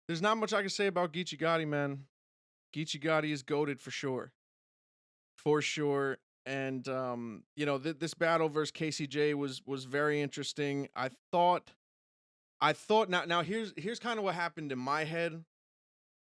There's not much I can say about Geechi Gotti, man. Geechi Gotti is goated for sure. For sure. And this battle versus KCJ was very interesting. I thought now here's kind of what happened in my head.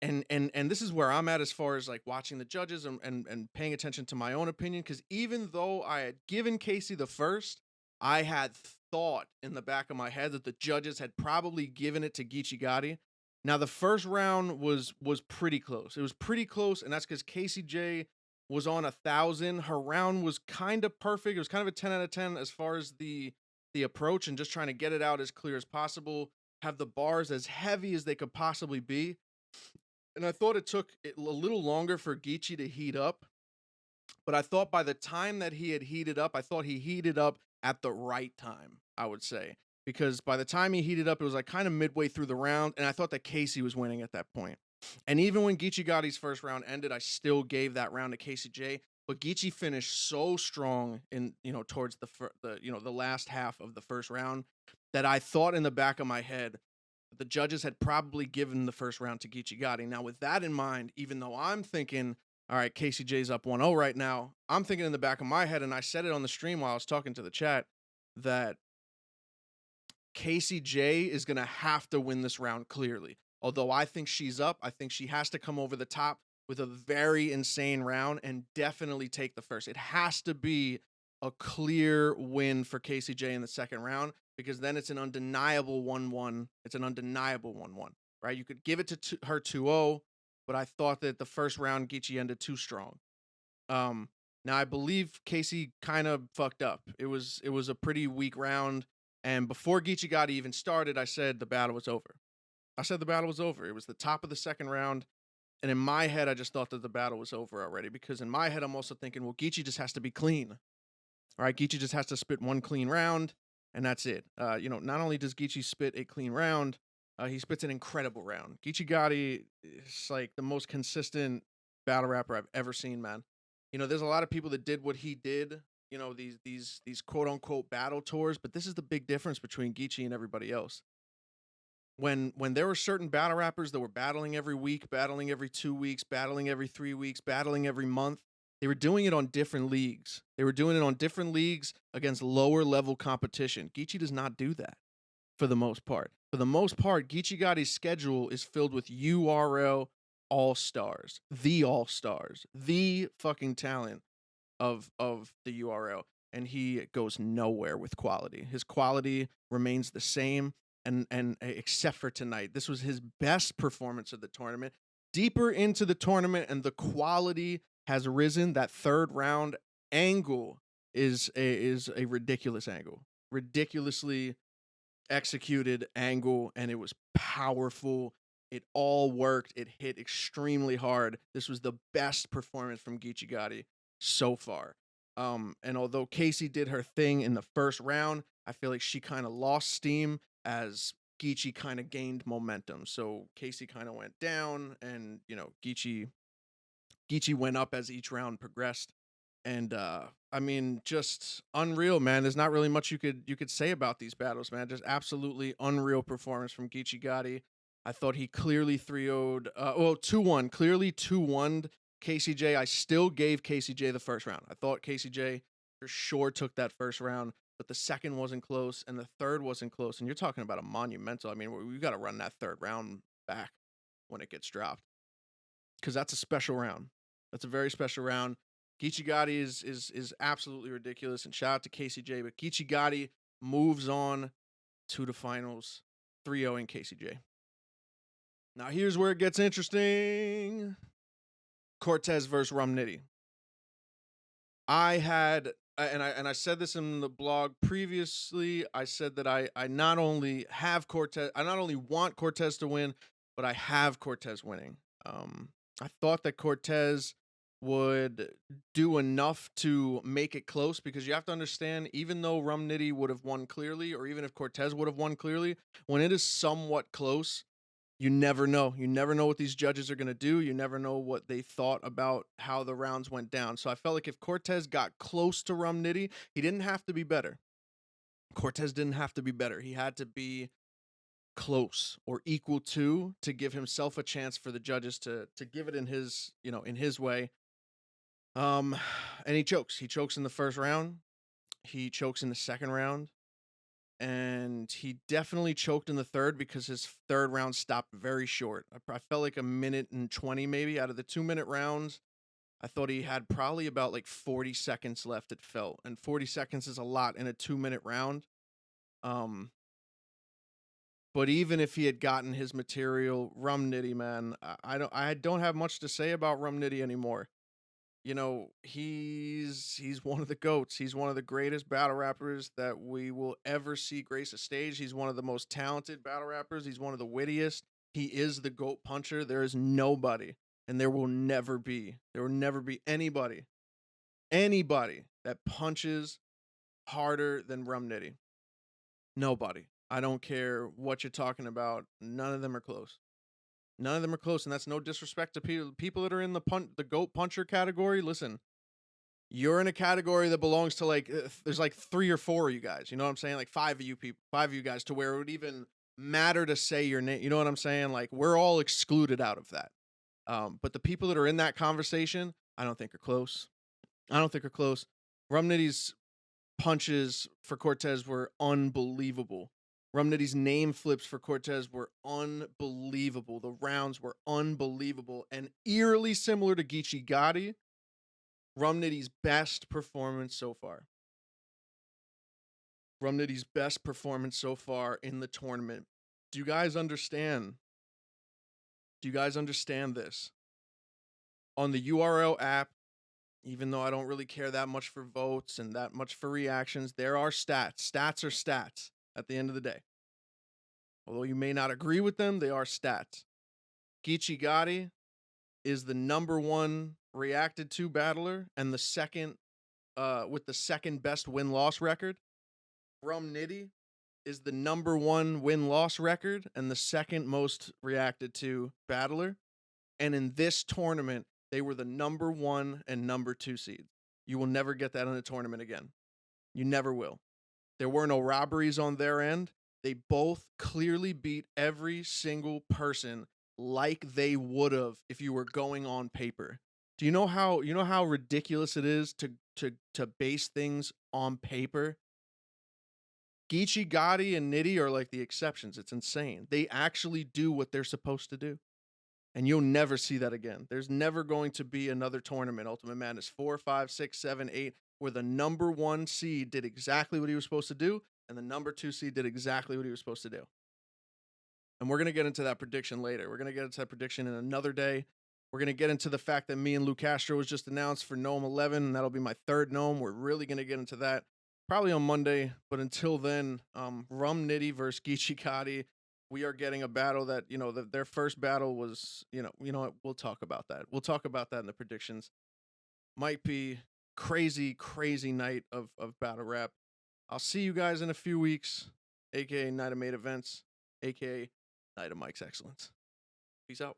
And this is where I'm at as far as like watching the judges and paying attention to my own opinion. Cause even though I had given Casey the first, I had thought in the back of my head that the judges had probably given it to Geechi Gotti. Now the first round was pretty close. It was pretty close, and that's because Casey J was on 1,000. Her round was kind of perfect. It was kind of a 10 out of 10 as far as the approach and just trying to get it out as clear as possible, have the bars as heavy as they could possibly be. And I thought it took a little longer for Geechi to heat up, but I thought by the time that he had heated up, I thought he heated up at the right time, I would say. Because by the time he heated up, it was like kind of midway through the round, and I thought that Casey was winning at that point. And even when Geechi Gotti's first round ended, I still gave that round to Casey J. But Geechi finished so strong in towards the last half of the first round that I thought in the back of my head the judges had probably given the first round to Geechi Gotti. Now, with that in mind, even though I'm thinking, all right, Casey J's up 1-0 right now, I'm thinking in the back of my head, and I said it on the stream while I was talking to the chat, that Casey J is going to have to win this round clearly. Although I think she's up, I think she has to come over the top with a very insane round and definitely take the first. It has to be a clear win for Casey J in the second round, because then it's an undeniable 1-1. It's an undeniable 1-1, right? You could give it to her 2-0, but I thought that the first round Geechi ended too strong. Now I believe Casey kind of fucked up. It was a pretty weak round, and before Geechi Gotti even started, I said the battle was over. I said the battle was over. It was the top of the second round, and in my head, I just thought that the battle was over already, because in my head, I'm also thinking, well, Geechi just has to be clean. All right, Geechi just has to spit one clean round, and that's it. Not only does Geechi spit a clean round, he spits an incredible round. Geechi Gotti is like the most consistent battle rapper I've ever seen, man. There's a lot of people that did what he did, these quote unquote battle tours, but this is the big difference between Geechi and everybody else. When there were certain battle rappers that were battling every week, battling every 2 weeks, battling every 3 weeks, battling every month, they were doing it on different leagues. They were doing it on different leagues against lower level competition. Geechi does not do that for the most part. For the most part, Geechi Gotti's schedule is filled with URL all-stars, the fucking talent of the URL, and he goes nowhere with quality. His quality remains the same, and except for tonight, this was his best performance of the tournament. Deeper into the tournament, and the quality has risen. That third round angle is a ridiculous angle, ridiculously executed angle, and it was powerful. It all worked. It hit extremely hard. This was the best performance from Geechi Gotti so far. And although Casey did her thing in the first round, I feel like she kind of lost steam as Geechi kind of gained momentum. So Casey kind of went down, and Geechi went up as each round progressed. And I mean, just unreal, man. There's not really much you could say about these battles, man. Just absolutely unreal performance from Geechi Gotti. I thought he clearly 3-0'd, 2-1, clearly 2-1'd KCJ. I still gave KCJ the first round. I thought KCJ for sure took that first round, but the second wasn't close, and the third wasn't close. And you're talking about a monumental. I mean, we got to run that third round back when it gets dropped, because that's a special round. That's a very special round. Geechi Gotti is absolutely ridiculous, and shout out to KCJ. But Geechi Gotti moves on to the finals, 3-0 in KCJ. Now here's where it gets interesting. Cortez versus Rum Nitty. I had, and I said this in the blog previously. I said that I not only have Cortez, I not only want Cortez to win, but I have Cortez winning. I thought that Cortez would do enough to make it close, because you have to understand, even though Rum Nitty would have won clearly, or even if Cortez would have won clearly, when it is somewhat close, you never know. You never know what these judges are going to do. You never know what they thought about how the rounds went down. So I felt like if Cortez got close to Rum Nitty, he didn't have to be better. Cortez didn't have to be better. He had to be close or equal to give himself a chance for the judges to give it in his, in his way. Um, and he chokes. He chokes in the first round. He chokes in the second round. And he definitely choked in the third because his third round stopped very short. I felt like a minute and 20 maybe out of the 2-minute rounds. I thought he had probably about like 40 seconds left, it felt. And 40 seconds is a lot in a 2-minute round. Um, but even if he had gotten his material, Rum Nitty, man, I don't have much to say about Rum Nitty anymore. He's one of the goats. He's one of the greatest battle rappers that we will ever see grace a stage. He's one of the most talented battle rappers. He's one of the wittiest. He is the goat puncher. There is nobody, and there will never be anybody that punches harder than Rum Nitty. Nobody. I don't care what you're talking about. None of them are close. None of them are close, and that's no disrespect to people that are in the goat puncher category. Listen, you're in a category that belongs to like there's like 3 or 4 of you guys. You know what I'm saying? Like 5 of you guys, to where it would even matter to say your name. You know what I'm saying? Like we're all excluded out of that. But the people that are in that conversation, I don't think are close. I don't think are close. Rum Nitty's punches for Cortez were unbelievable. Rum Nitty's name flips for Cortez were unbelievable. The rounds were unbelievable and eerily similar to Geechi Gotti. Rum Nitty's best performance so far. Rum Nitty's best performance so far in the tournament. Do you guys understand? Do you guys understand this? On the URL app, even though I don't really care that much for votes and that much for reactions, there are stats. Stats are stats at the end of the day. Although you may not agree with them, they are stats. Geechi Gotti is the #1 reacted to battler and the second with the second best win-loss record. Rum Nitty is the #1 win-loss record and the second most reacted to battler. And in this tournament, they were the #1 and #2 seeds. You will never get that in a tournament again. You never will. There were no robberies on their end. They both clearly beat every single person like they would have if you were going on paper. Do you know how ridiculous it is to base things on paper? Geechi Gotti and Nitty are like the exceptions. It's insane. They actually do what they're supposed to do. And you'll never see that again. There's never going to be another tournament, Ultimate Madness 4, 5, 6, 7, 8, where the #1 seed did exactly what he was supposed to do, and the #2 seed did exactly what he was supposed to do. And we're going to get into that prediction later. We're going to get into that prediction in another day. We're going to get into the fact that me and Lou Castro was just announced for Gnome 11, and that'll be my 3rd Gnome. We're really going to get into that probably on Monday. But until then, Rum Nitty versus Geechi Gotti. We are getting a battle that, their first battle was, we'll talk about that. We'll talk about that in the predictions. Might be crazy, crazy night of battle rap. I'll see you guys in a few weeks, aka Night of Made Events, aka Night of Mike's Excellence. Peace out.